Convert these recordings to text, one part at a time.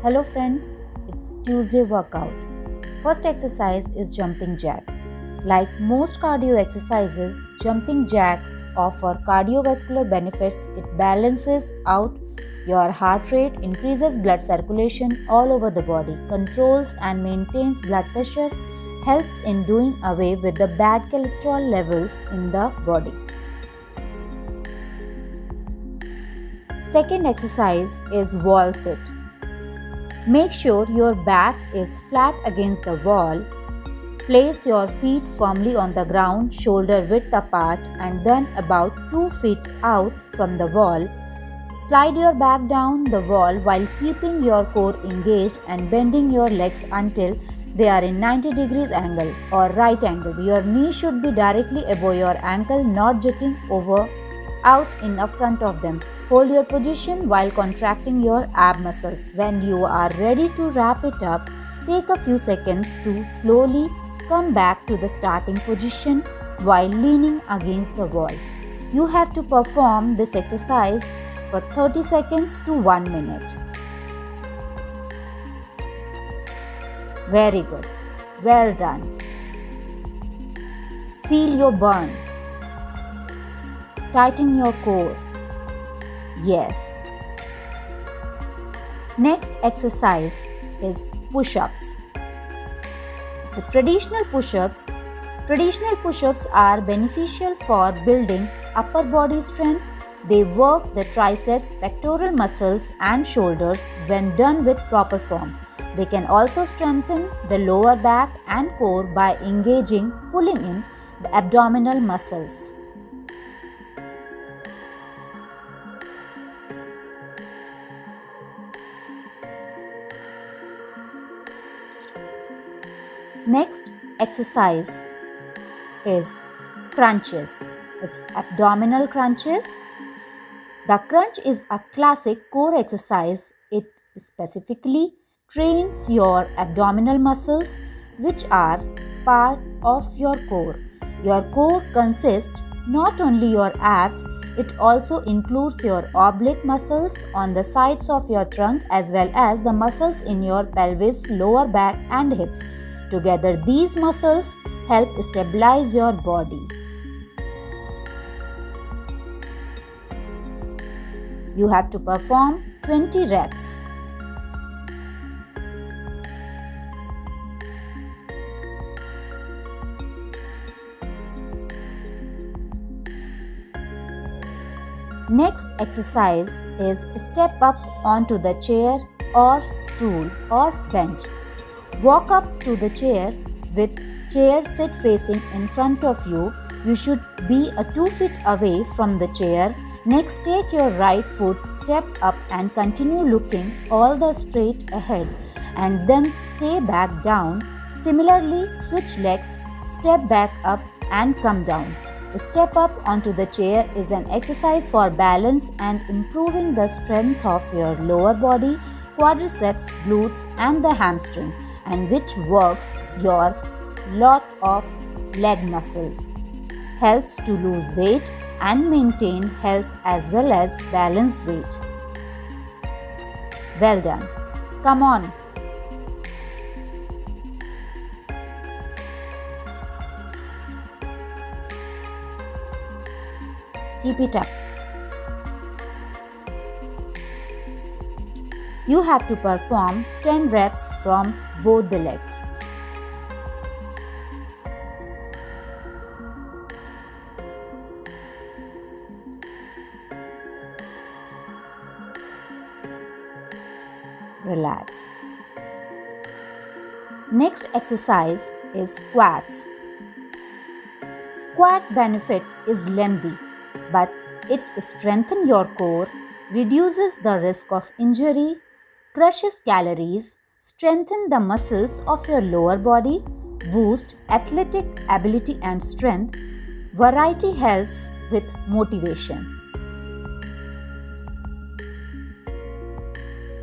Hello friends, it's Tuesday workout. First exercise is jumping jack. Like most cardio exercises, jumping jacks offer cardiovascular benefits. It balances out your heart rate, increases blood circulation all over the body, controls and maintains blood pressure, helps in doing away with the bad cholesterol levels in the body. Second exercise is wall sit. Make sure your back is flat against the wall. Place your feet firmly on the ground, shoulder width apart, and then about 2 feet out from the wall. Slide your back down the wall while keeping your core engaged and bending your legs until they are in 90 degrees angle or right angle. Your knee should be directly above your ankle, not jutting over out in front of them. Hold your position while contracting your ab muscles. When you are ready to wrap it up, take a few seconds to slowly come back to the starting position while leaning against the wall. You have to perform this exercise for 30 seconds to 1 minute. Very good. Well done. Feel your burn. Tighten your core. Yes. Next exercise is push-ups. It's a traditional push-ups. Traditional push-ups are beneficial for building upper body strength. They work the triceps, pectoral muscles and shoulders when done with proper form. They can also strengthen the lower back and core by engaging, pulling in the abdominal muscles. Next exercise is crunches. It's abdominal crunches. The crunch is a classic core exercise. It specifically trains your abdominal muscles, which are part of your core. Your core consists not only your abs, it also includes your oblique muscles on the sides of your trunk as well as the muscles in your pelvis, lower back and hips. Together, these muscles help stabilize your body. You have to perform 20 reps. Next exercise is step up onto the chair or stool or bench. Walk up to the chair with chair sit facing in front of you. You should be 2 feet away from the chair. Next, take your right foot, step up and continue looking all the straight ahead and then stay back down. Similarly, switch legs, step back up and come down. Step up onto the chair is an exercise for balance and improving the strength of your lower body, quadriceps, glutes and the hamstring, and which works your lot of leg muscles. Helps to lose weight and maintain health as well as balanced weight. Well done. Come on. Keep it up. You have to perform 10 reps from both the legs. Relax. Next exercise is squats. Squat benefit is lengthy, but it strengthens your core, reduces the risk of injury, crushes calories, strengthens the muscles of your lower body, boosts athletic ability and strength. Variety helps with motivation.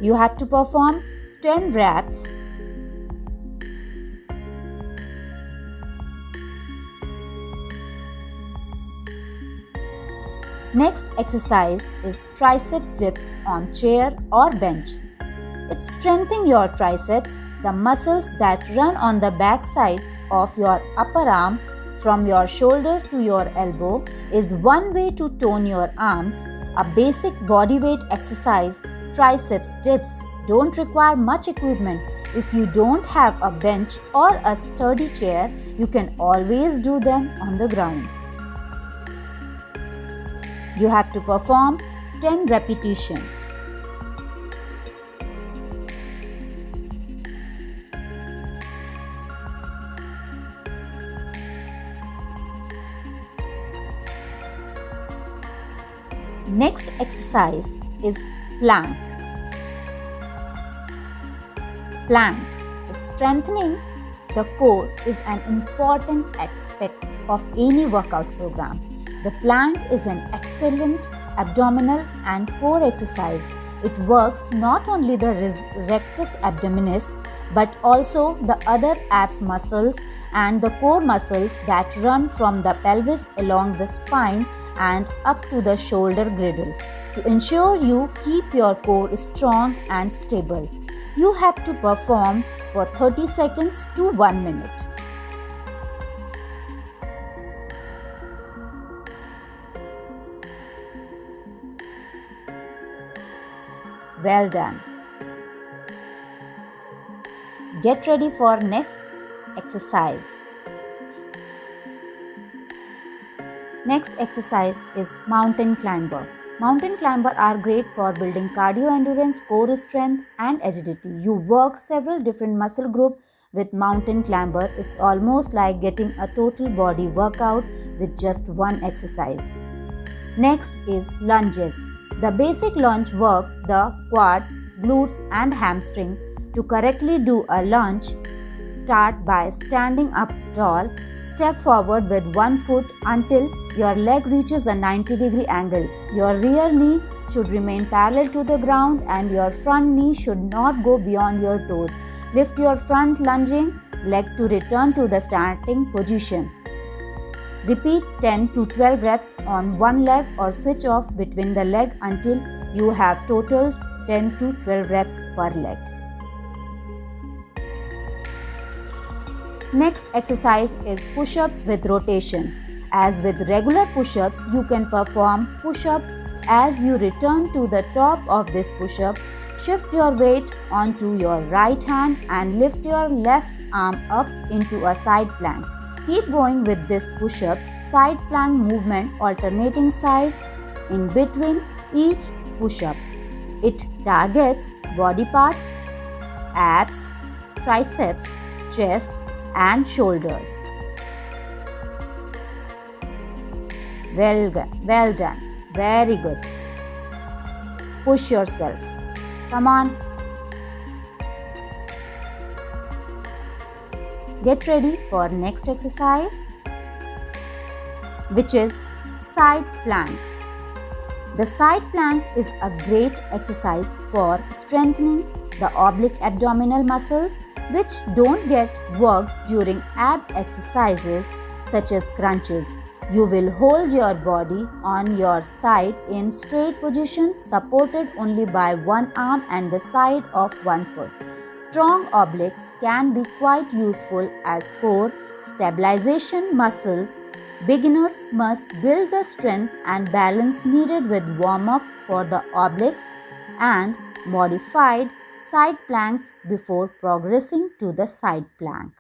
You have to perform 10 reps. Next exercise is triceps dips on chair or bench. It strengthens your triceps, the muscles that run on the back side of your upper arm from your shoulder to your elbow is one way to tone your arms. A basic bodyweight exercise, triceps dips, don't require much equipment. If you don't have a bench or a sturdy chair, you can always do them on the ground. You have to perform 10 repetitions. Next exercise is plank. Plank. Strengthening the core is an important aspect of any workout program. The plank is an excellent abdominal and core exercise. It works not only the rectus abdominis but also the other abs muscles and the core muscles that run from the pelvis along the spine and up to the shoulder girdle. To ensure you keep your core strong and stable, you have to perform for 30 seconds to 1 minute. Well done. Get ready for next exercise. Next exercise is mountain climber. Mountain climber are great for building cardio endurance, core strength and agility. You work several different muscle groups with mountain climber. It's almost like getting a total body workout with just one exercise. Next is lunges. The basic lunge work the quads, glutes and hamstring. To correctly do a lunge, start by standing up tall. Step forward with one foot until your leg reaches a 90-degree angle. Your rear knee should remain parallel to the ground and your front knee should not go beyond your toes. Lift your front lunging leg to return to the starting position. Repeat 10 to 12 reps on one leg or switch off between the leg until you have total 10 to 12 reps per leg. Next exercise is push-ups with rotation. As with regular push-ups, you can perform push-up as you return to the top of this push-up. Shift your weight onto your right hand and lift your left arm up into a side plank. Keep going with this push-ups, side plank movement, alternating sides in between each push-up. It targets body parts, abs, triceps, chest, and shoulders. Well done. Very good. Push yourself. Come on. Get ready for next exercise, which is side plank. The side plank is a great exercise for strengthening the oblique abdominal muscles which don't get worked during ab exercises such as crunches. You will hold your body on your side in straight position supported only by one arm and the side of one foot. Strong obliques can be quite useful as core stabilization muscles. Beginners must build the strength and balance needed with warm-up for the obliques and modified side planks before progressing to the side plank.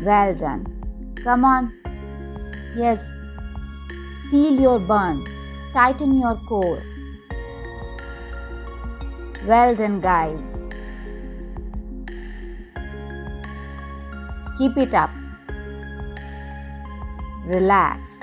Well done. Come on. Yes. Feel your burn. Tighten your core. Well done, guys. Keep it up. Relax.